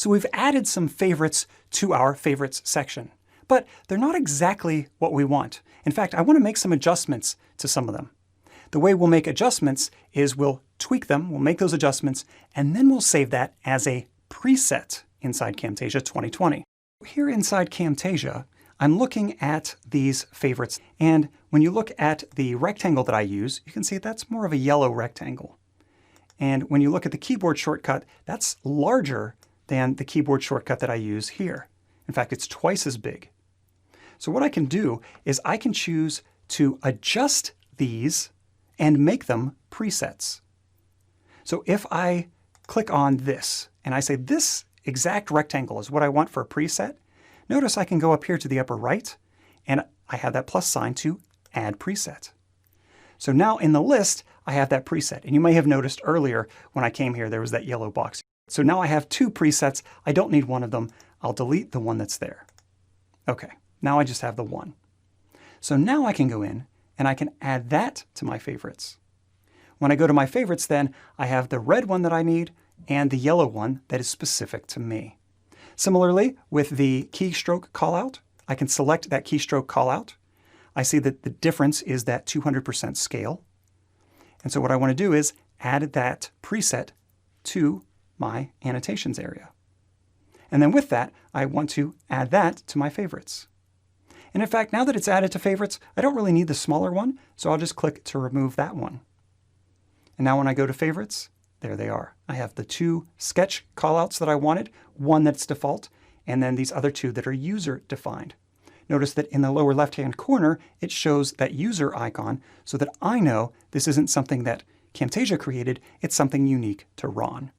So we've added some favorites to our favorites section, but they're not exactly what we want. In fact, I want to make some adjustments to some of them. The way we'll make adjustments is we'll tweak them, we'll make those adjustments, and then we'll save that as a preset inside Camtasia 2020. Here inside Camtasia, I'm looking at these favorites, and when you look at the rectangle that I use, you can see that's more of a yellow rectangle. And when you look at the keyboard shortcut, that's larger than the keyboard shortcut that I use here. In fact, it's twice as big. So what I can do is I can choose to adjust these and make them presets. So if I click on this and I say this exact rectangle is what I want for a preset, notice I can go up here to the upper right and I have that plus sign to add preset. So now in the list, I have that preset. And you may have noticed earlier when I came here, there was that yellow box. So now I have two presets. I don't need one of them. I'll delete the one that's there. Okay, now I just have the one. So now I can go in and I can add that to my favorites. When I go to my favorites then, I have the red one that I need and the yellow one that is specific to me. Similarly, with the keystroke callout, I can select that keystroke callout. I see that the difference is that 200% scale. And so what I want to do is add that preset to my annotations area. And then with that, I want to add that to my favorites. And in fact, now that it's added to favorites, I don't really need the smaller one, so I'll just click to remove that one. And now when I go to favorites, there they are. I have the two sketch callouts that I wanted, one that's default, and then these other two that are user defined. Notice that in the lower left-hand corner, it shows that user icon so that I know this isn't something that Camtasia created, it's something unique to Ron.